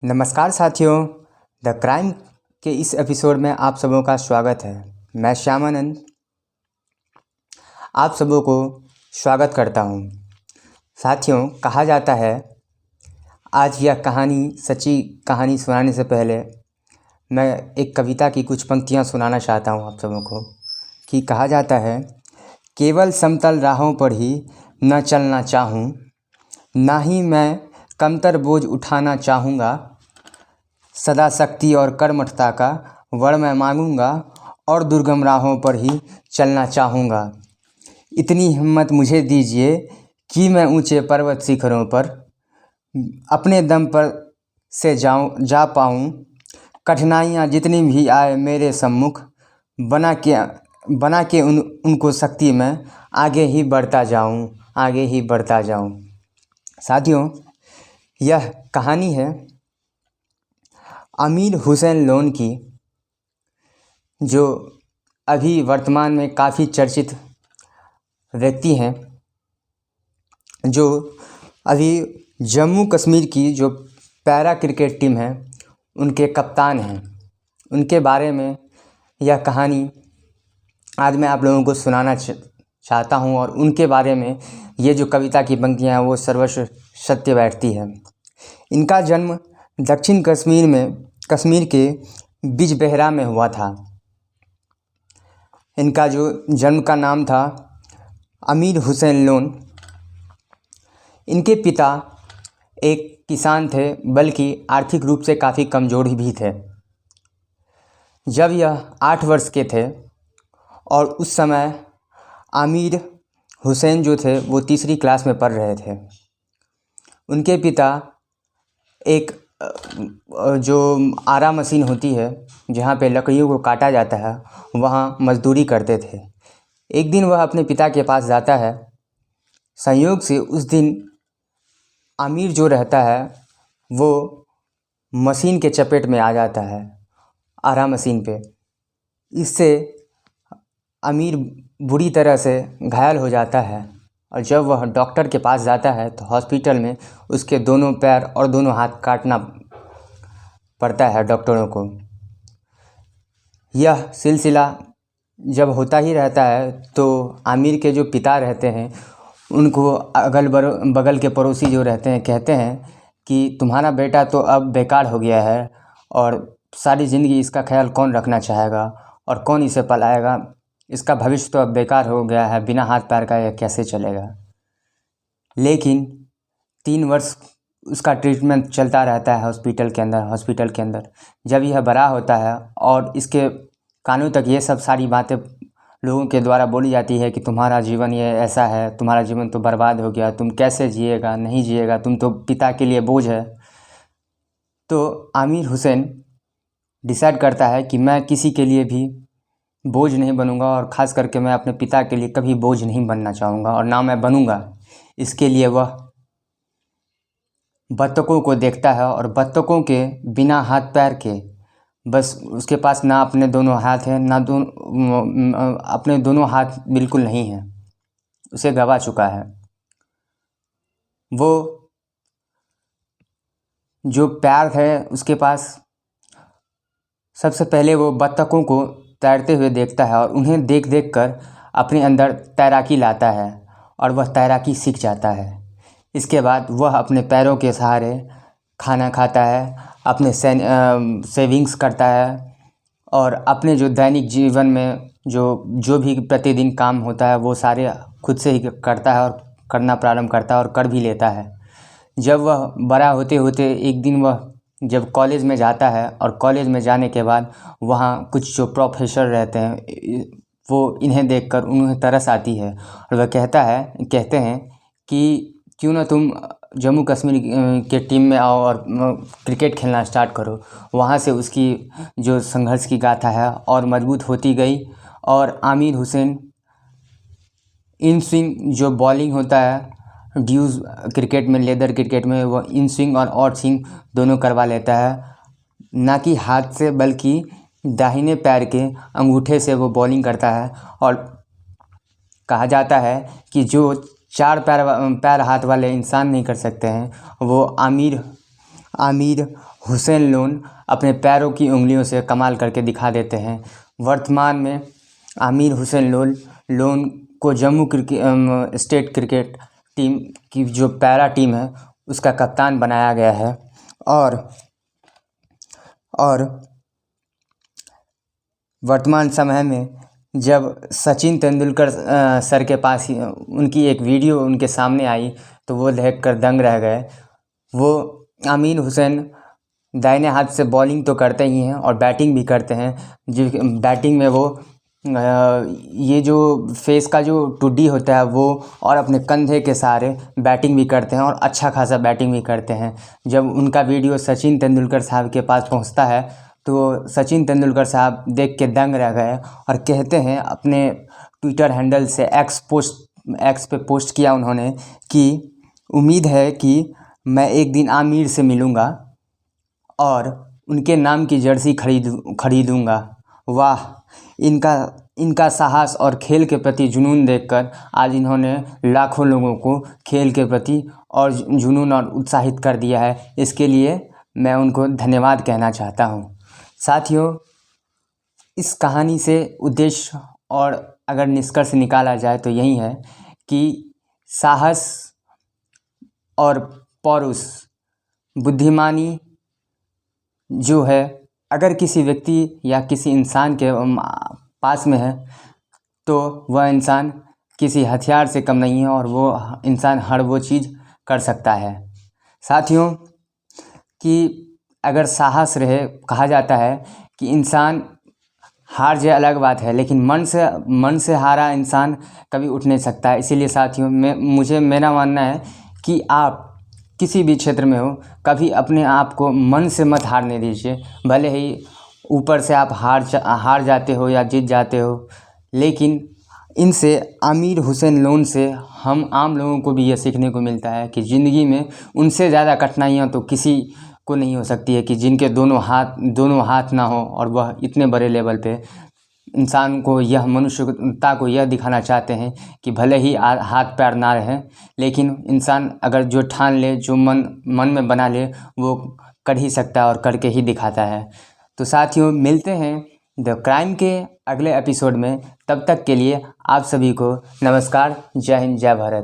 नमस्कार साथियों। The crime के इस एपिसोड में आप सबों का स्वागत है। मैं श्यामानंद आप सबों को स्वागत करता हूं। साथियों, कहा जाता है, आज यह कहानी सच्ची कहानी सुनाने से पहले मैं एक कविता की कुछ पंक्तियां सुनाना चाहता हूं आप सबों को। कि कहा जाता है, केवल समतल राहों पर ही न चलना चाहूँ, ना ही मैं कमतर बोझ उठाना चाहूँगा। सदा शक्ति और कर्मठता का वर मैं मांगूंगा और दुर्गम राहों पर ही चलना चाहूँगा। इतनी हिम्मत मुझे दीजिए कि मैं ऊंचे पर्वत शिखरों पर अपने दम पर से जा पाऊँ। कठिनाइयाँ जितनी भी आए मेरे सम्मुख, बना के उनको शक्ति में आगे ही बढ़ता जाऊँ। साथियों, यह कहानी है अमीर हुसैन लोन की, जो अभी वर्तमान में काफ़ी चर्चित व्यक्ति हैं, जो अभी जम्मू कश्मीर की जो पैरा क्रिकेट टीम है उनके कप्तान हैं। उनके बारे में यह कहानी आज मैं आप लोगों को सुनाना चाहता हूं, और उनके बारे में ये जो कविता की पंक्तियां हैं वो सर्वस्व सत्य बैठती है। इनका जन्म दक्षिण कश्मीर के बिजबेहरा में हुआ था। इनका जो जन्म का नाम था अमीर हुसैन लोन। इनके पिता एक किसान थे, बल्कि आर्थिक रूप से काफ़ी कमज़ोर भी थे। जब यह 8 वर्ष के थे और उस समय आमिर हुसैन जो थे वो तीसरी क्लास में पढ़ रहे थे। उनके पिता एक जो आरा मशीन होती है जहाँ पे लकड़ियों को काटा जाता है, वहाँ मजदूरी करते थे। एक दिन वह अपने पिता के पास जाता है। संयोग से उस दिन आमिर जो रहता है वो मशीन के चपेट में आ जाता है, आरा मशीन पे। इससे आमिर बुरी तरह से घायल हो जाता है, और जब वह डॉक्टर के पास जाता है तो हॉस्पिटल में उसके दोनों पैर और दोनों हाथ काटना पड़ता है डॉक्टरों को। यह सिलसिला जब होता ही रहता है तो आमिर के जो पिता रहते हैं उनको अगल बगल के पड़ोसी जो रहते हैं कहते हैं कि तुम्हारा बेटा तो अब बेकार हो गया है, और सारी ज़िंदगी इसका ख्याल कौन रखना चाहेगा और कौन इसे पलाएगा। इसका भविष्य तो अब बेकार हो गया है, बिना हाथ पैर का यह कैसे चलेगा। लेकिन 3 वर्ष उसका ट्रीटमेंट चलता रहता है हॉस्पिटल के अंदर। जब यह बड़ा होता है और इसके कानों तक ये सब सारी बातें लोगों के द्वारा बोली जाती है कि तुम्हारा जीवन ये ऐसा है, तुम्हारा जीवन तो बर्बाद हो गया, तुम कैसे जिएगा, नहीं जिएगा, तुम तो पिता के लिए बोझ है। तो आमिर हुसैन डिसाइड करता है कि मैं किसी के लिए भी बोझ नहीं बनूंगा, और ख़ास करके मैं अपने पिता के लिए कभी बोझ नहीं बनना चाहूँगा, और ना मैं बनूंगा। इसके लिए वह बत्तखों को देखता है, और बत्तखों के बिना हाथ पैर के, बस उसके पास ना अपने दोनों हाथ हैं, ना अपने दोनों हाथ बिल्कुल नहीं हैं, उसे गवा चुका है। वो जो पैर है उसके पास, सबसे पहले वो बत्तखों को तैरते हुए देखता है और उन्हें देख देख कर अपने अंदर तैराकी लाता है, और वह तैराकी सीख जाता है। इसके बाद वह अपने पैरों के सहारे खाना खाता है, अपने सेविंग्स करता है, और अपने जो दैनिक जीवन में जो भी प्रतिदिन काम होता है वो सारे खुद से ही करता है, और करना प्रारंभ करता है और कर भी लेता है। जब वह बड़ा होते होते एक दिन वह जब कॉलेज में जाता है, और कॉलेज में जाने के बाद वहाँ कुछ जो प्रोफेसर रहते हैं वो इन्हें देखकर उन्हें तरस आती है, और वह कहते हैं कि क्यों ना तुम जम्मू कश्मीर के टीम में आओ और क्रिकेट खेलना स्टार्ट करो। वहाँ से उसकी जो संघर्ष की गाथा है और मजबूत होती गई, और आमिर हुसैन इन स्विंग जो बॉलिंग होता है ड्यूज क्रिकेट में, लेदर क्रिकेट में, वो इन स्विंग और आउट स्विंग दोनों करवा लेता है। ना कि हाथ से बल्कि दाहिने पैर के अंगूठे से वो बॉलिंग करता है। और कहा जाता है कि जो 4 पैर हाथ वाले इंसान नहीं कर सकते हैं वो आमिर हुसैन लोन अपने पैरों की उंगलियों से कमाल करके दिखा देते हैं। वर्तमान में आमिर हुसैन लोन को जम्मू स्टेट क्रिकेट टीम की जो पैरा टीम है उसका कप्तान बनाया गया है। और वर्तमान समय में जब सचिन तेंदुलकर सर के पास उनकी एक वीडियो उनके सामने आई तो वो देखकर दंग रह गए। वो आमिर हुसैन दाहिने हाथ से बॉलिंग तो करते ही हैं और बैटिंग भी करते हैं। जो बैटिंग में वो ये जो फेस का जो टुड्डी होता है वो और अपने कंधे के सहारे बैटिंग भी करते हैं और अच्छा खासा बैटिंग भी करते हैं। जब उनका वीडियो सचिन तेंदुलकर साहब के पास पहुंचता है तो सचिन तेंदुलकर साहब देख के दंग रह गए और कहते हैं, अपने ट्विटर हैंडल से एक्स पे पोस्ट किया उन्होंने कि उम्मीद है कि मैं एक दिन आमिर से मिलूँगा और उनके नाम की जर्सी खरीदूँगा। वाह, इनका साहस और खेल के प्रति जुनून देखकर आज इन्होंने लाखों लोगों को खेल के प्रति और जुनून और उत्साहित कर दिया है। इसके लिए मैं उनको धन्यवाद कहना चाहता हूँ। साथियों, इस कहानी से उद्देश्य और अगर निष्कर्ष निकाला जाए तो यही है कि साहस और पौरुष, बुद्धिमानी जो है अगर किसी व्यक्ति या किसी इंसान के पास में है तो वह इंसान किसी हथियार से कम नहीं है और वो इंसान हर वो चीज़ कर सकता है। साथियों, कि अगर साहस रहे, कहा जाता है कि इंसान हार जाए अलग बात है, लेकिन मन से हारा इंसान कभी उठ नहीं सकता है। इसीलिए साथियों, मेरा मानना है कि आप किसी भी क्षेत्र में हो, कभी अपने आप को मन से मत हारने दीजिए। भले ही ऊपर से आप हार जाते हो या जीत जाते हो, लेकिन इनसे आमिर हुसैन लोन से हम आम लोगों को भी ये सीखने को मिलता है कि ज़िंदगी में उनसे ज़्यादा कठिनाइयाँ तो किसी को नहीं हो सकती है कि जिनके दोनों हाथ ना हो और वह इतने बड़े लेवल पे इंसान को मनुष्यता को यह दिखाना चाहते हैं कि भले ही हाथ पैर ना रहे, लेकिन इंसान अगर जो ठान ले, जो मन में बना ले, वो कर ही सकता है और करके ही दिखाता है। तो साथियों, मिलते हैं द क्राइम के अगले एपिसोड में। तब तक के लिए आप सभी को नमस्कार। जय हिंद, जय भारत।